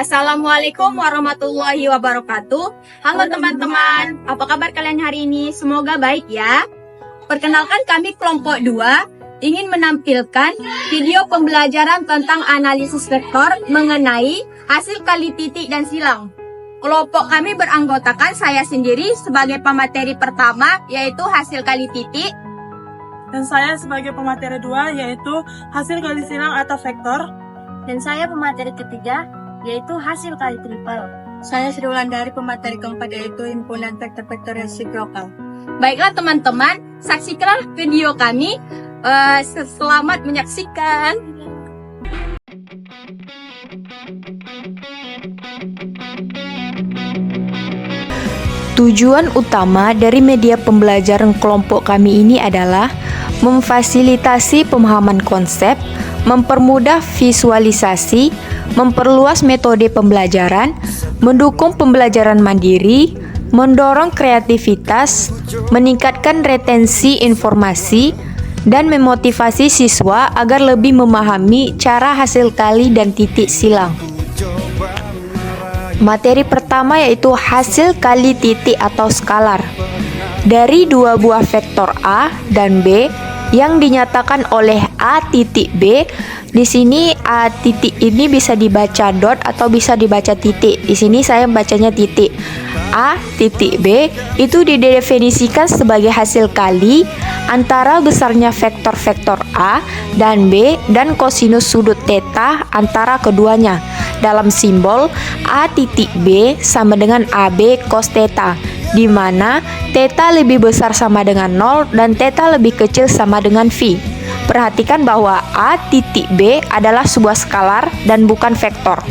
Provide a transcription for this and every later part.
Assalamualaikum warahmatullahi wabarakatuh. Halo teman-teman, apa kabar kalian hari ini? Semoga baik ya. Perkenalkan kami kelompok 2 ingin menampilkan video pembelajaran tentang analisis vektor mengenai hasil kali titik dan silang. Kelompok kami beranggotakan saya sendiri sebagai pemateri pertama yaitu hasil kali titik. Dan saya sebagai pemateri 2 yaitu hasil kali silang atau vektor. Dan saya pemateri ketiga yaitu hasil kali tripel. Saya Sri Wulandari pemateri keempat yaitu himpunan vektor-vektor resiprokal. Baiklah teman-teman, saksikanlah video kami. Selamat menyaksikan. Tujuan utama dari media pembelajaran kelompok kami ini adalah memfasilitasi pemahaman konsep, mempermudah visualisasi, memperluas metode pembelajaran, mendukung pembelajaran mandiri, mendorong kreativitas, meningkatkan retensi informasi, dan memotivasi siswa agar lebih memahami cara hasil kali dan titik silang. Materi pertama yaitu hasil kali titik atau skalar. Dari dua buah vektor A dan B yang dinyatakan oleh A titik B, di sini A titik ini bisa dibaca dot atau bisa dibaca titik. Di sini saya bacanya titik. A titik B itu didefinisikan sebagai hasil kali antara besarnya vektor-vektor A dan B dan kosinus sudut theta antara keduanya. Dalam simbol A titik B sama dengan AB cos theta, di mana theta lebih besar sama dengan 0 dan theta lebih kecil sama dengan phi. Perhatikan bahwa A titik B adalah sebuah skalar dan bukan vektor.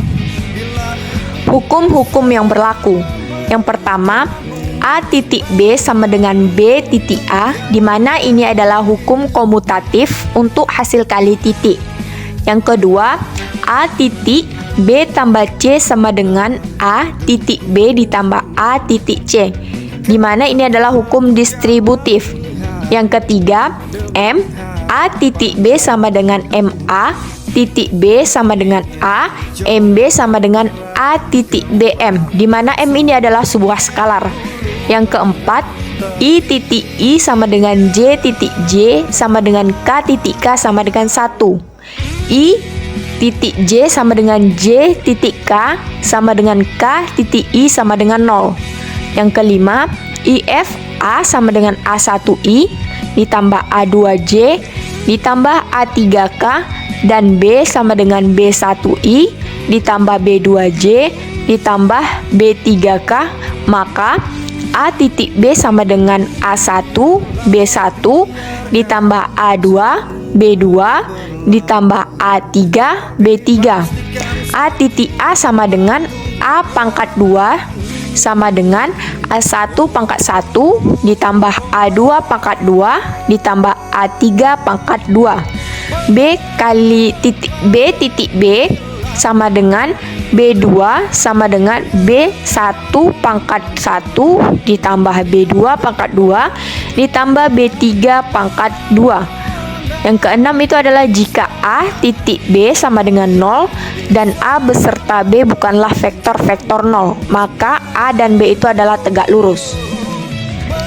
Hukum-hukum yang berlaku. Yang pertama, A titik B sama dengan B titik A, di mana ini adalah hukum komutatif untuk hasil kali titik. Yang kedua, A titik B tambah C sama dengan A titik B ditambah A titik C, di mana ini adalah hukum distributif. Yang ketiga, M A titik B sama dengan MA titik B sama dengan A, MB sama dengan A titik BM, di mana M ini adalah sebuah skalar. Yang keempat, I titik I sama dengan J titik J sama dengan K titik K sama dengan 1. I titik J sama dengan J titik K sama dengan K titik I sama dengan 0. Yang kelima, IF A sama dengan A1I ditambah A2J ditambah A3K dan B sama dengan B1I ditambah B2J ditambah B3K, maka A titik B sama dengan A1 B1 ditambah A2 B2 ditambah A3 B3. A titik A sama dengan A pangkat 2 sama dengan A1 pangkat 1 ditambah A2 pangkat 2 ditambah A3 pangkat 2. B kali titik B sama dengan B2 sama dengan B1 pangkat 1 ditambah B2 pangkat 2 ditambah B3 pangkat 2. Yang keenam itu adalah jika A titik B sama dengan 0 dan A beserta B bukanlah vektor-vektor 0, maka A dan B itu adalah tegak lurus.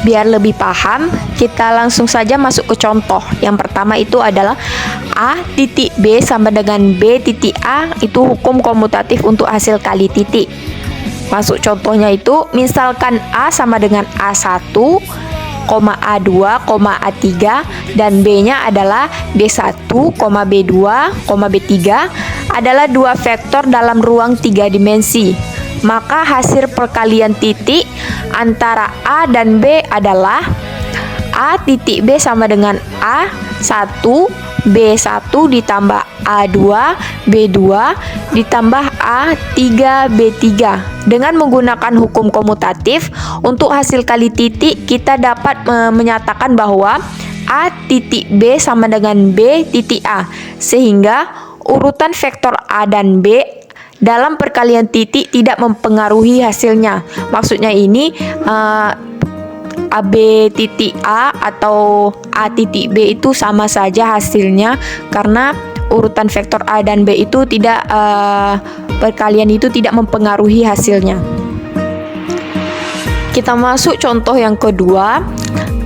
Biar lebih paham, kita langsung saja masuk ke contoh. Yang pertama itu adalah A titik B sama dengan B titik A, itu hukum komutatif untuk hasil kali titik. Masuk contohnya itu, misalkan A sama dengan A1, A2, A3 dan B-nya adalah B1, B2, B3 adalah dua vektor dalam ruang 3 dimensi. Maka hasil perkalian titik antara A dan B adalah A titik B sama dengan A1 B1 ditambah A2 B2 ditambah A3 B3. Dengan menggunakan hukum komutatif untuk hasil kali titik, kita dapat menyatakan bahwa A titik B sama dengan B titik A, sehingga urutan vektor A dan B dalam perkalian titik tidak mempengaruhi hasilnya. Maksudnya ini AB titik A atau A titik B itu sama saja hasilnya, karena urutan vektor A dan B itu tidak perkalian itu tidak mempengaruhi hasilnya. Kita masuk contoh yang kedua.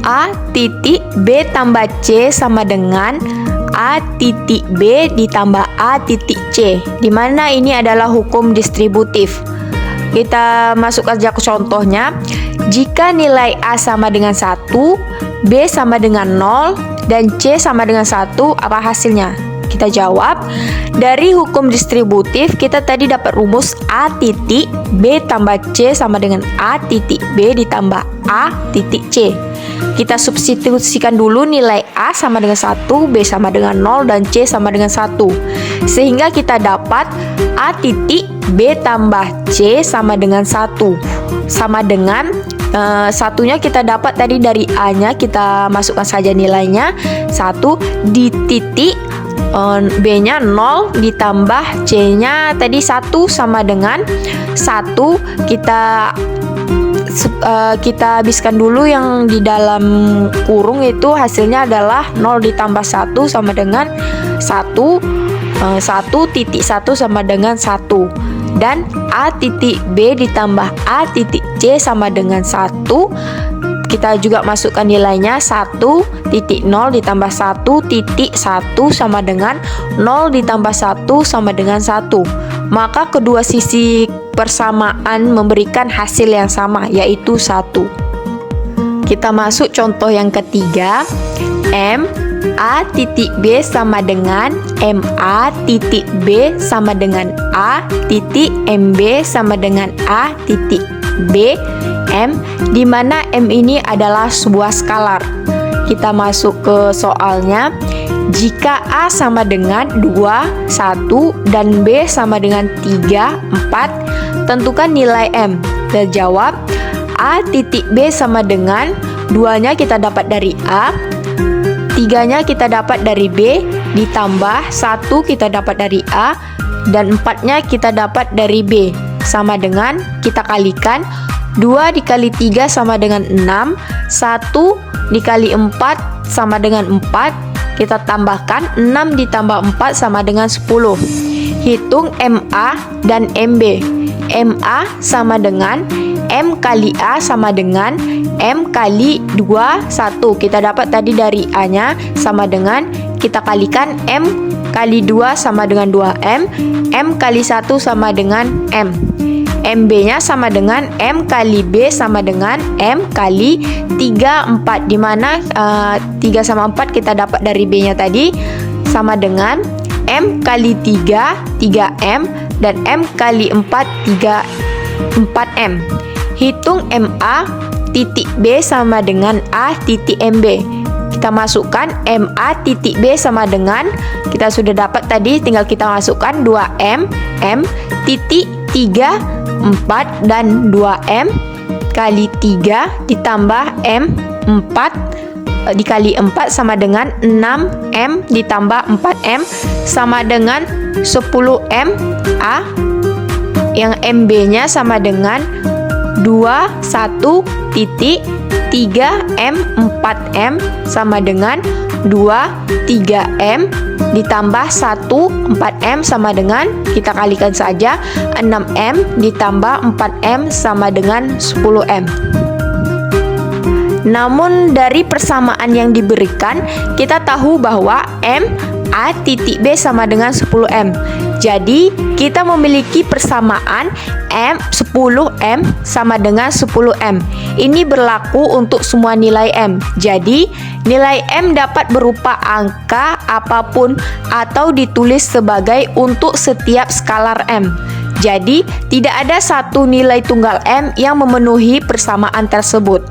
A titik B tambah C sama dengan A titik B ditambah A titik C, di mana ini adalah hukum distributif. Kita masuk aja ke contohnya. Jika nilai A sama dengan 1, B sama dengan 0, dan C sama dengan 1, apa hasilnya? Kita jawab, dari hukum distributif kita tadi dapat rumus A titik B tambah C sama dengan A titik B ditambah A titik C. Kita substitusikan dulu nilai A sama dengan 1, B sama dengan 0, dan C sama dengan 1. Sehingga kita dapat A titik B tambah C sama dengan 1. Sama dengan satunya kita dapat tadi dari A-nya, kita masukkan saja nilainya 1, di titik B-nya 0 ditambah C-nya tadi 1 sama dengan 1. Kita habiskan dulu yang di dalam kurung, itu hasilnya adalah 0 ditambah 1 sama dengan 1, 1 titik 1 sama dengan 1, dan A titik B ditambah A titik C sama dengan 1. Kita juga masukkan nilainya 1 titik 0 ditambah 1 titik 1 sama dengan 0 ditambah 1 sama dengan 1. Maka kedua sisi persamaan memberikan hasil yang sama, yaitu 1. Kita masuk contoh yang ketiga. M A titik B sama dengan MA titik B sama dengan A titik MB sama dengan A titik B M, di mana M ini adalah sebuah skalar. Kita masuk ke soalnya. Jika A sama dengan 2, 1, dan B sama dengan 3, 4, tentukan nilai M. Kita jawab, A titik B sama dengan 2-nya kita dapat dari A, 3-nya kita dapat dari B, ditambah 1 kita dapat dari A, dan 4-nya kita dapat dari B. Sama dengan, kita kalikan, 2 dikali 3 sama dengan 6, 1 dikali 4 sama dengan 4, kita tambahkan 6 ditambah 4 sama dengan 10. Hitung MA dan MB. MA sama dengan M kali A sama dengan M kali 2, 1. Kita dapat tadi dari A-nya sama dengan, kita kalikan M kali 2 sama dengan 2M, M kali 1 sama dengan M. MB-nya sama dengan M kali B sama dengan M kali 3, 4, di mana 3 sama 4 kita dapat dari B-nya tadi sama dengan M kali 3, 3M, dan M kali 4, 4M. Hitung MA titik B sama dengan A titik MB. Kita masukkan MA titik B sama dengan, kita sudah dapat tadi, tinggal kita masukkan 2M, M titik 3, 4, dan 2M kali 3 ditambah M 4 dikali 4 sama dengan 6M ditambah 4M sama dengan 10M A, yang MB-nya sama dengan 2, 1 titik 3M 4M sama dengan 2, 3M ditambah 1, 4M sama dengan, kita kalikan saja, 6M ditambah 4M sama dengan 10M. Namun dari persamaan yang diberikan, kita tahu bahwa M A titik B sama dengan 10M. Jadi kita memiliki persamaan M 10M sama dengan 10M. Ini berlaku untuk semua nilai M. Jadi nilai M dapat berupa angka apapun atau ditulis sebagai untuk setiap skalar M. Jadi tidak ada satu nilai tunggal M yang memenuhi persamaan tersebut.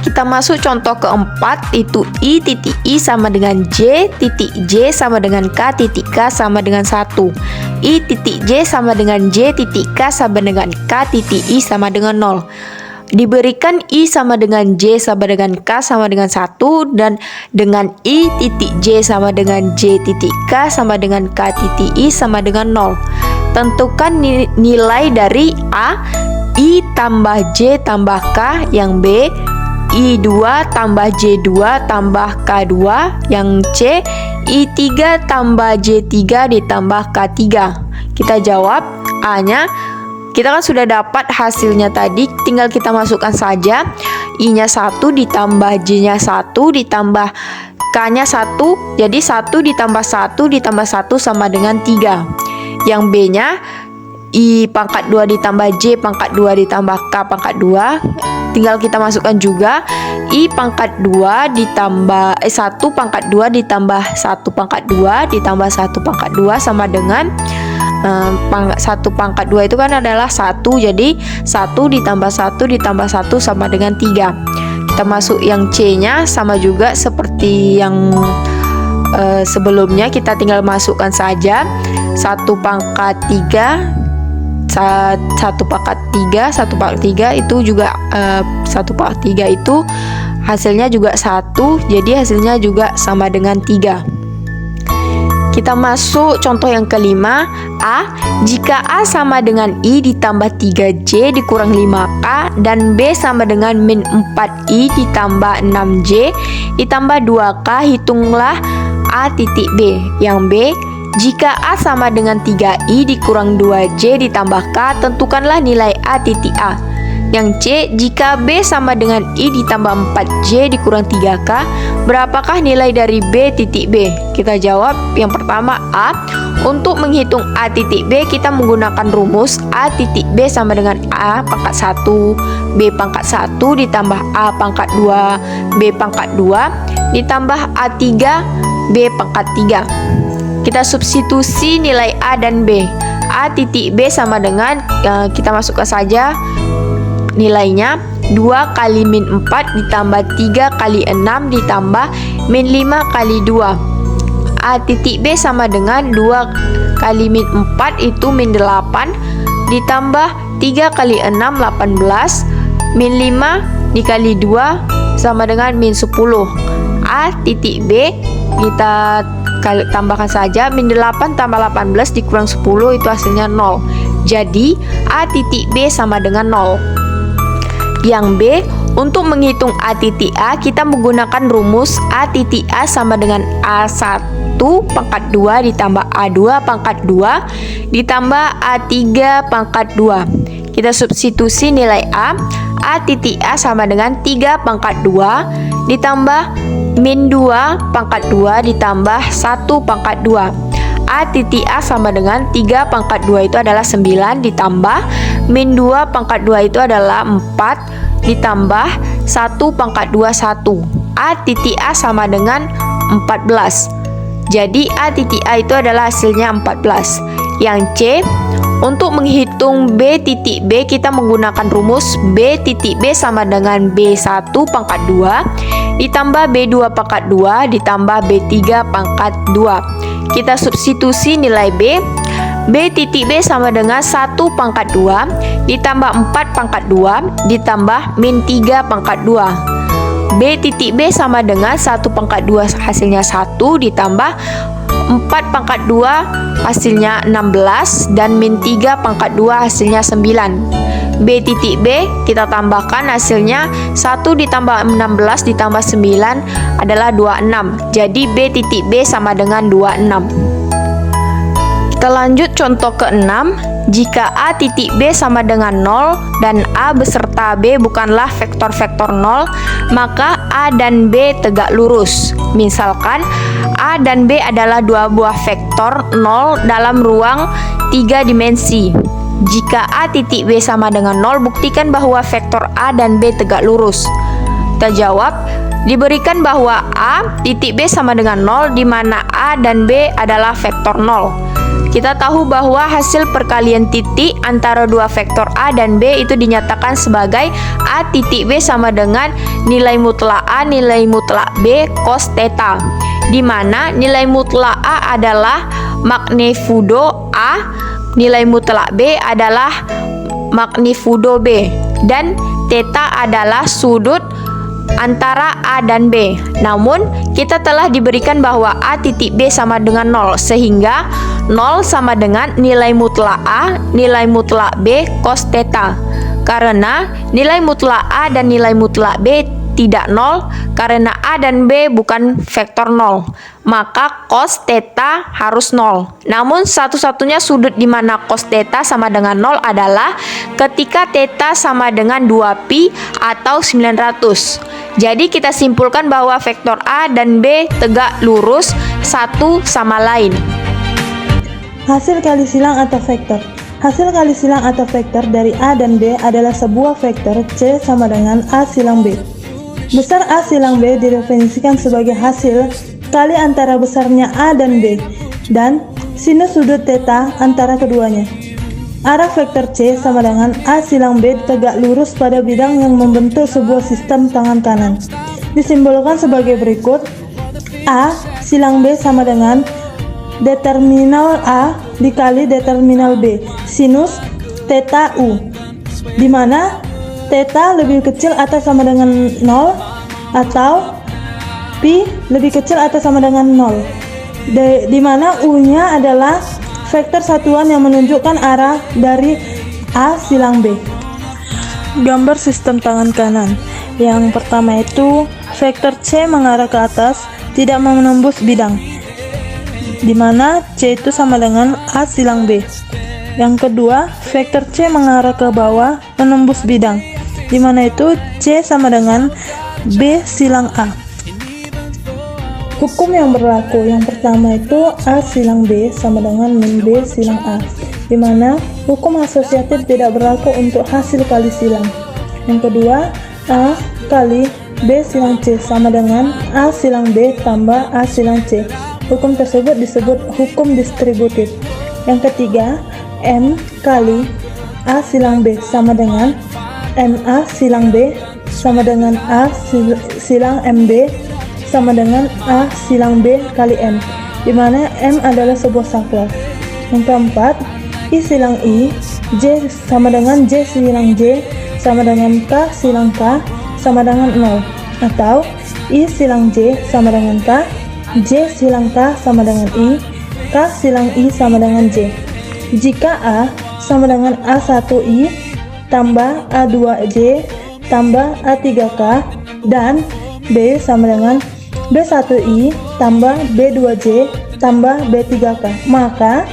Kita masuk contoh keempat, itu I titik I sama dengan J titik J sama dengan K titik K sama dengan 1. I titik J sama dengan J titik K sama dengan K titik I sama dengan 0. Diberikan I sama dengan J sama dengan K sama dengan 1, dan dengan I titik J sama dengan J titik K sama dengan K titik I sama dengan 0. Tentukan nilai dari A, I tambah J tambah K, yang B I2 tambah J2 tambah K2, yang C I3 tambah J3 ditambah K3. Kita jawab A-nya. Kita kan sudah dapat hasilnya tadi, tinggal kita masukkan saja. I-nya 1 ditambah J-nya 1 ditambah K-nya 1. Jadi 1 ditambah 1 ditambah 1 sama dengan 3. Yang B-nya I pangkat 2 ditambah J pangkat 2 ditambah K pangkat 2. Tinggal kita masukkan juga I pangkat 2 ditambah 1 pangkat 2 ditambah 1 pangkat 2 ditambah 1 pangkat 2 sama dengan 1 pangkat 2 itu kan adalah 1. Jadi 1 ditambah 1 ditambah 1 sama dengan 3. Kita masuk yang C-nya sama juga seperti yang sebelumnya, kita tinggal masukkan saja 1 pangkat 3 1 pangkat 3 itu juga 1 pangkat 3 itu hasilnya juga 1, jadi hasilnya juga sama dengan 3. Kita masuk contoh yang kelima. A. Jika A sama dengan I ditambah 3J dikurang 5K dan B sama dengan min 4I ditambah 6J ditambah 2K, hitunglah A titik B. Yang B. Jika A sama dengan 3I dikurang 2J ditambah K, tentukanlah nilai A titik A. Yang C. Jika B sama dengan I ditambah 4J dikurang 3K, berapakah nilai dari B titik B? Kita jawab yang pertama A. Untuk menghitung A titik B, kita menggunakan rumus A titik B sama dengan A pangkat 1 B pangkat 1 ditambah A pangkat 2 B pangkat 2 ditambah A3 B pangkat 3. Kita substitusi nilai A dan B. A titik B sama dengan, kita masukkan saja nilainya 2 kali min 4 ditambah 3 kali 6 ditambah min 5 kali 2. A titik B sama dengan 2 kali min 4 itu min 8 ditambah 3 kali 6 18 min 5 dikali 2 sama dengan min 10. A titik B kita tambahkan saja min 8 tambah 18 dikurang 10 itu hasilnya 0. Jadi A titik B sama dengan 0. Yang B, untuk menghitung A titik A, kita menggunakan rumus A titik A sama dengan A1 pangkat 2 ditambah A2 pangkat 2 ditambah A3 pangkat 2. Kita substitusi nilai A. A titik A sama dengan 3 pangkat 2 ditambah min 2 pangkat 2 ditambah 1 pangkat 2. A titik A sama dengan 3 pangkat 2 itu adalah 9 ditambah min 2 pangkat 2 itu adalah 4 ditambah 1 pangkat 2 1. A titik A sama dengan 14. Jadi A titik A itu adalah hasilnya 14. Yang C, untuk menghitung B titik B, kita menggunakan rumus B titik B sama dengan B1 pangkat 2 ditambah B2 pangkat 2 ditambah B3 pangkat 2. Kita substitusi nilai B. B titik B sama dengan 1 pangkat 2 ditambah 4 pangkat 2 ditambah min 3 pangkat 2. B titik B sama dengan 1 pangkat 2 hasilnya 1 ditambah 4 pangkat 2 hasilnya 16 dan min 3 pangkat 2 hasilnya 9. B titik B kita tambahkan hasilnya 1 ditambah 16 ditambah 9 adalah 26. Jadi B titik B sama dengan 26. Kita lanjut contoh ke-6. Jika A titik B sama dengan 0 dan A beserta B bukanlah vektor-vektor 0, maka A dan B tegak lurus. Misalkan A dan B adalah dua buah vektor 0 dalam ruang 3 dimensi. Jika A titik B sama dengan 0, buktikan bahwa vektor A dan B tegak lurus. Kita jawab, diberikan bahwa A titik B sama dengan 0 di mana A dan B adalah vektor 0. Kita tahu bahwa hasil perkalian titik antara dua vektor A dan B itu dinyatakan sebagai A titik B sama dengan nilai mutlak A nilai mutlak B cos theta, di mana nilai mutlak A adalah magnitudo A, nilai mutlak B adalah magnitudo B, dan theta adalah sudut antara A dan B. Namun kita telah diberikan bahwa A titik B sama dengan 0, sehingga 0 sama dengan nilai mutlak A nilai mutlak B cos theta. Karena nilai mutlak A dan nilai mutlak B tidak nol karena A dan B bukan vektor nol. Maka cos theta harus nol. Namun satu-satunya sudut di mana cos theta sama dengan nol adalah ketika theta sama dengan 2pi atau 900. Jadi kita simpulkan bahwa vektor A dan B tegak lurus satu sama lain. Hasil kali silang atau vektor. Hasil kali silang atau vektor dari A dan B adalah sebuah vektor C sama dengan A silang B. Besar A silang B didefinisikan sebagai hasil kali antara besarnya A dan B dan sinus sudut theta antara keduanya. Arah vektor C sama dengan A silang B tegak lurus pada bidang yang membentuk sebuah sistem tangan kanan. Disimbolkan sebagai berikut. A silang B sama dengan determinal A dikali determinal B sinus theta U, di mana theta lebih kecil atau sama dengan 0 atau pi lebih kecil atau sama dengan 0, di mana U-nya adalah vektor satuan yang menunjukkan arah dari A silang B. Gambar sistem tangan kanan. Yang pertama itu vektor C mengarah ke atas, tidak menembus bidang, di mana C itu sama dengan A silang B. Yang kedua, vektor C mengarah ke bawah, menembus bidang, di mana itu C sama dengan B silang A. Hukum yang berlaku, yang pertama itu A silang B sama dengan min B silang A, di mana hukum asosiatif tidak berlaku untuk hasil kali silang. Yang kedua, A kali B silang C sama dengan A silang B tambah A silang C. Hukum tersebut disebut hukum distributif. Yang ketiga, M kali A silang B sama dengan MA silang B sama dengan A silang MB sama dengan A silang B kali M, di mana M adalah sebuah satuan. Yang keempat, I silang I, J sama dengan J silang J sama dengan K silang K sama dengan 0, atau I silang J sama dengan K, J silang K sama dengan I, K silang I sama dengan J. Jika A sama dengan A1I tambah A2J tambah A3K dan B sama dengan B1I tambah B2J tambah B3K, maka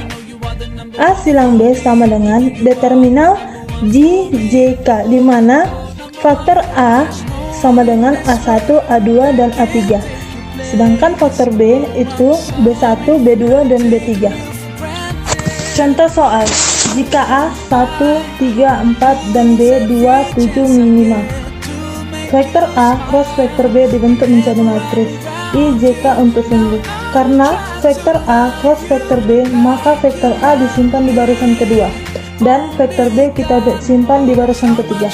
A silang B sama dengan determinal JJK, di mana faktor A sama dengan A1, A2, dan A3. Sedangkan faktor B itu B1, B2, dan B3. Contoh soal, jika A 1, 3, 4, dan B 2, 7, 5. Vektor A cross vektor B dibentuk menjadi matriks I, J, K untuk sumbu. Karena vektor A cross vektor B, maka vektor A disimpan di barisan kedua, dan vektor B kita simpan di barisan ketiga.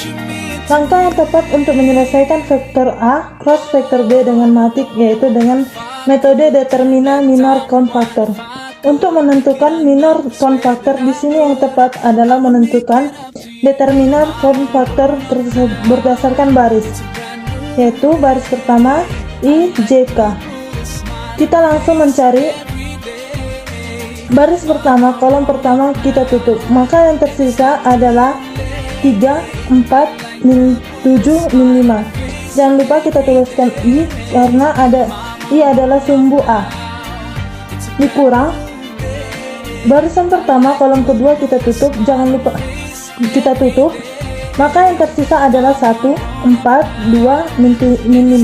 Langkah yang tepat untuk menyelesaikan vektor A cross vektor B dengan matik yaitu dengan metode determinal minor count factor. Untuk menentukan minor count factor di sini yang tepat adalah menentukan determinal count factor berdasarkan baris, yaitu baris pertama I, J, K. Kita langsung mencari baris pertama, kolom pertama kita tutup, maka yang tersisa adalah 3, 4, min 7, min 5. Jangan lupa kita tuliskan I karena I adalah sumbu A. Dikurang barisan pertama, kolom kedua kita tutup, jangan lupa kita tutup, maka yang tersisa adalah 1, 4, 2, min 5.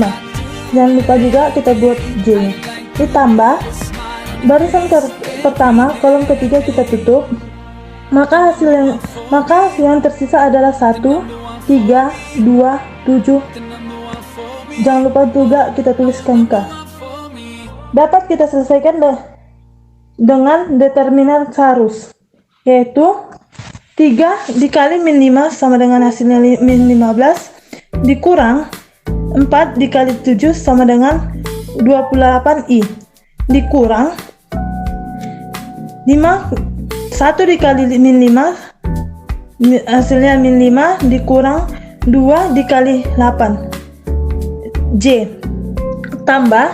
Jangan lupa juga kita buat J. Ditambah barisan pertama, kolom ketiga kita tutup, maka yang tersisa adalah 1, 3, 2, 7. Jangan lupa juga kita tuliskan K. Dapat kita selesaikan dengan determinan sarus, yaitu 3 dikali min 5 sama dengan hasilnya min 15 dikurang 4 dikali 7 sama dengan 28I dikurang 1 dikali min 5 hasilnya min 5 dikurang 2 dikali 8 J tambah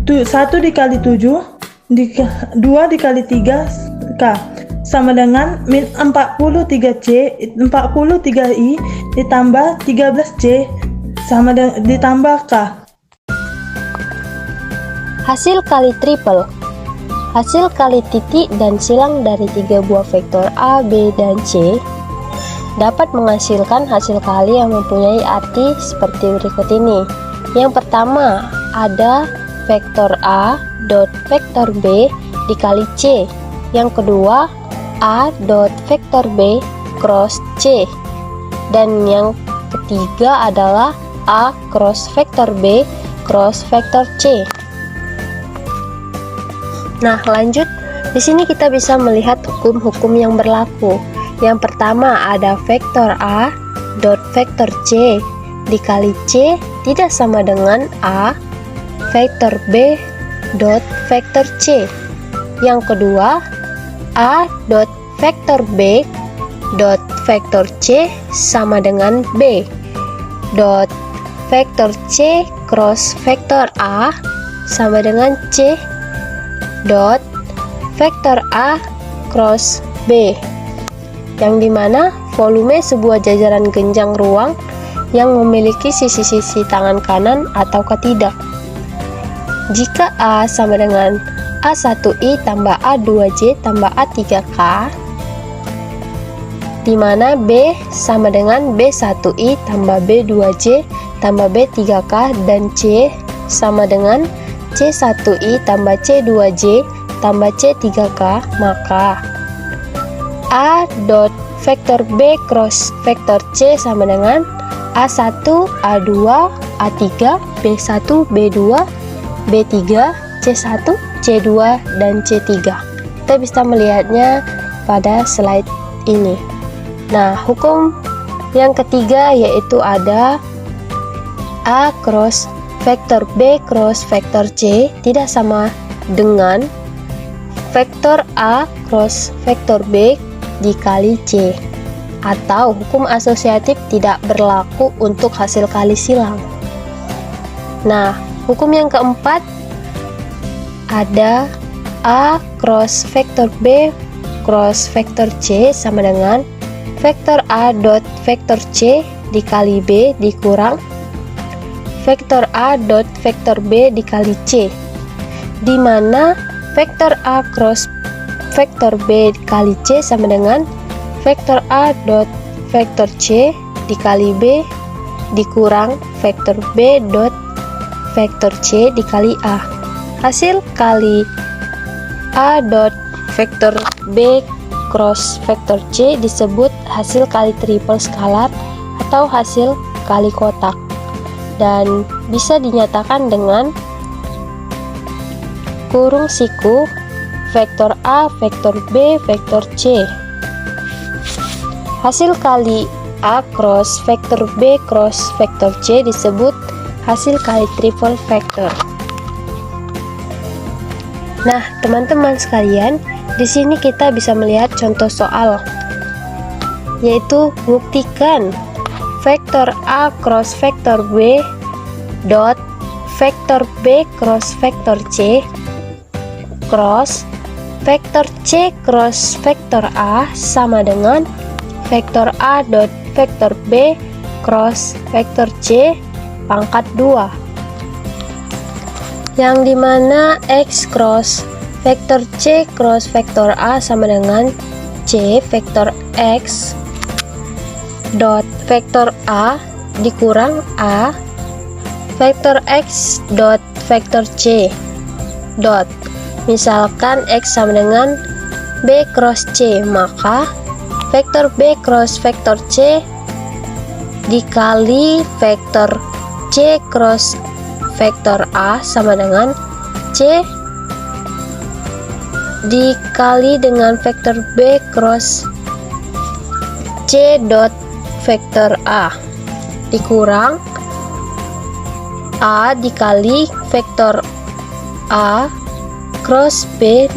1 dikali 7 2 dikali 3 K sama dengan min 43C 43I ditambah 13C ditambahkah? Hasil kali triple. Hasil kali titik dan silang dari 3 buah vektor A, B, dan C dapat menghasilkan hasil kali yang mempunyai arti seperti berikut ini. Yang pertama, ada vektor A dot vektor B dikali C. Yang kedua, A dot vektor B cross C. Dan yang ketiga adalah A cross vektor B cross vektor C. Nah, lanjut. Di sini kita bisa melihat hukum-hukum yang berlaku. Yang pertama ada vektor A dot vektor C dikali C tidak sama dengan A vektor B dot vektor C. Yang kedua, A dot vektor B dot vektor C sama dengan B dot vektor C cross vektor A sama dengan C dot vektor A cross B, yang dimana volume sebuah jajaran genjang ruang yang memiliki sisi-sisi tangan kanan ataukah tidak. Jika A sama dengan A1I tambah A2J tambah A3K, dimana B sama dengan B1I tambah B2J tambah B3K dan C sama dengan C1I tambah C2J tambah C3K, maka A dot vektor B cross vektor C sama dengan A1, A2, A3, B1, B2, B3, C1, C2, dan C3. Kita bisa melihatnya pada slide ini. Nah, hukum yang ketiga yaitu ada A cross vektor B cross vektor C tidak sama dengan vektor A cross vektor B dikali C, atau hukum asosiatif tidak berlaku untuk hasil kali silang. Nah, hukum yang keempat ada A cross vektor B cross vektor C sama dengan vektor A dot vektor C dikali B dikurang vektor A dot vektor B dikali C, di mana vektor A cross vektor B dikali C sama dengan vektor A dot vektor C dikali B dikurang vektor B dot vektor C dikali A. Hasil kali A dot vektor B cross vektor C disebut hasil kali triple skalar atau hasil kali kotak, dan bisa dinyatakan dengan kurung siku vektor A, vektor B, vektor C. Hasil kali A cross vektor B cross vektor C disebut hasil kali triple vektor. Nah, teman-teman sekalian, di sini kita bisa melihat contoh soal, yaitu buktikan vektor A cross vektor B dot vektor B cross vektor C cross vektor C cross vektor A sama dengan vektor A dot vektor B cross vektor C pangkat 2, yang dimana X cross vektor C cross vektor A sama dengan C vektor X dot vektor A dikurang A vektor X dot vektor C dot, misalkan X sama dengan B cross C, maka vektor B cross vektor C dikali vektor C cross vektor A sama dengan C dikali dengan vektor B cross C dot vektor A dikurang A dikali vektor A cross B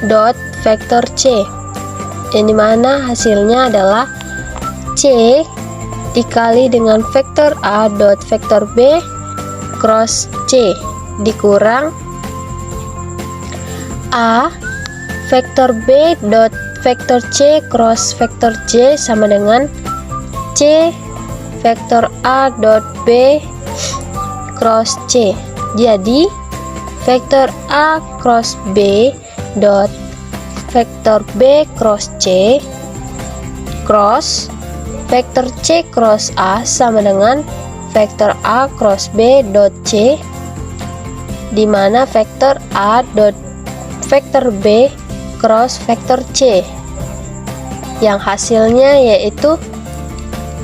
dot vektor C, yang dimana hasilnya adalah C dikali dengan vektor A dot vektor B cross C dikurang A vektor B dot vektor C cross vektor C sama dengan C vektor A dot B cross C. Jadi, vektor A cross B dot vektor B cross C cross vektor C cross A sama dengan vektor A cross B dot C, di mana vektor A dot vektor B cross vektor C, yang hasilnya yaitu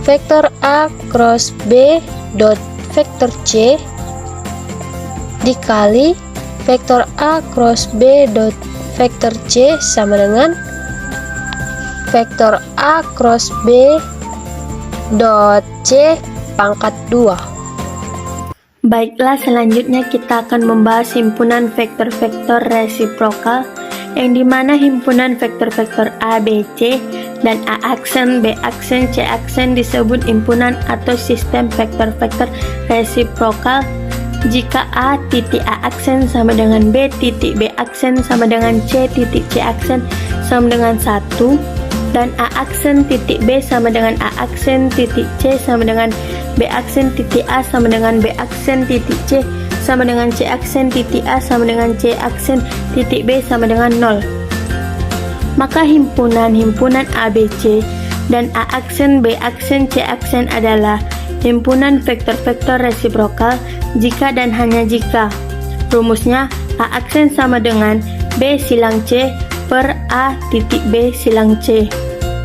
vektor A cross B dot vektor C dikali vektor A cross B dot vektor C sama dengan vektor A cross B dot C pangkat 2. Baiklah, selanjutnya kita akan membahas himpunan vektor-vektor resiprokal, yang dimana himpunan vektor-vektor A, B, C, dan A aksen, B aksen, C aksen disebut himpunan atau sistem vektor-vektor resiprokal jika A titik A aksen sama dengan B titik B aksen sama dengan C titik C aksen sama dengan 1, dan A aksen titik B sama dengan A aksen titik C sama dengan B aksen titik A sama dengan B aksen titik C sama dengan C aksen titik A sama dengan C aksen titik B sama dengan 0. Maka himpunan ABC dan A aksen, B aksen, C aksen adalah himpunan vektor-vektor resiprokal jika dan hanya jika rumusnya A aksen sama dengan B silang C per A titik B silang C,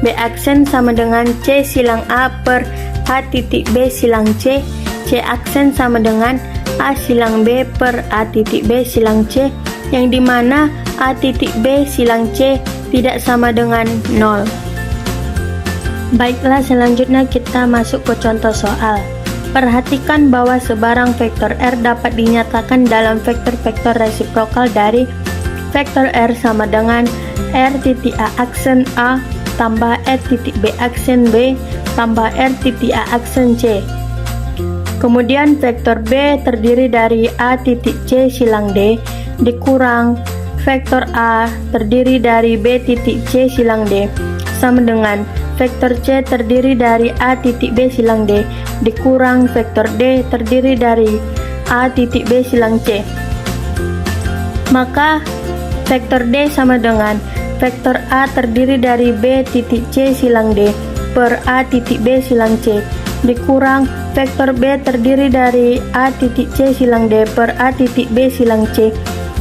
B aksen sama dengan C silang A per A titik B silang C, C aksen sama dengan A silang B per A titik B silang C, yang dimana A titik B silang C tidak sama dengan 0. Baiklah, selanjutnya kita masuk ke contoh soal. Perhatikan bahwa sebarang vektor R dapat dinyatakan dalam vektor-vektor resiprokal dari vektor R sama dengan R titik A aksen A tambah R titik B aksen B tambah R titik A aksen C. Kemudian vektor B terdiri dari A titik C silang D dikurang vektor A terdiri dari B titik C silang D sama dengan vektor C terdiri dari A titik B silang D dikurang vektor D terdiri dari A titik B silang C. Maka vektor D sama dengan vektor A terdiri dari B titik C silang D per A titik B silang C dikurang vektor B terdiri dari A titik C silang D per A titik B silang C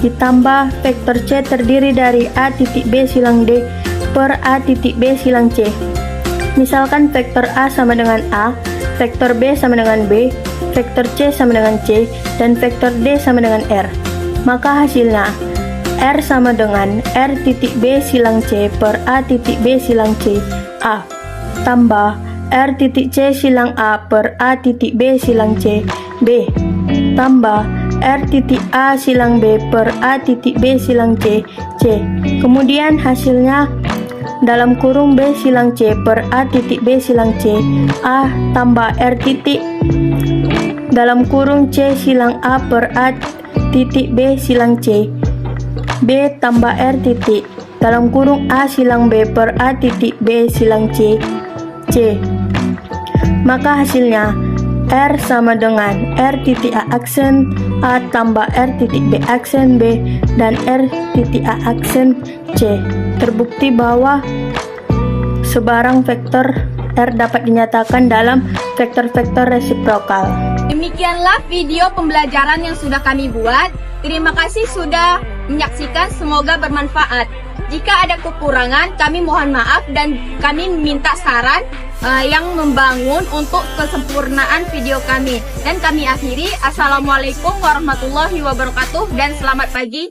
ditambah vektor C terdiri dari A titik B silang D per A titik B silang C. Misalkan vektor A sama dengan A, vektor B sama dengan B, vektor C sama dengan C, dan vektor D sama dengan R. Maka hasilnya R sama dengan R titik B silang C per A titik B silang C A tambah R titik C silang A per A titik B silang C B tambah R titik A silang B per A titik B silang C C. Kemudian hasilnya dalam kurung B silang C per A titik B silang C A tambah R titik dalam kurung C silang A per A titik B silang C B tambah R titik dalam kurung A silang B per A titik B silang C C. Maka hasilnya R sama dengan R titik A aksen A tambah R titik B aksen B dan R titik A aksen C. Terbukti bahwa sebarang vektor R dapat dinyatakan dalam vektor-vektor resiprokal. Demikianlah video pembelajaran yang sudah kami buat. Terima kasih sudah menyaksikan, semoga bermanfaat. Jika ada kekurangan, kami mohon maaf dan kami minta saran yang membangun untuk kesempurnaan video kami. Dan kami akhiri, Assalamualaikum warahmatullahi wabarakatuh dan selamat pagi.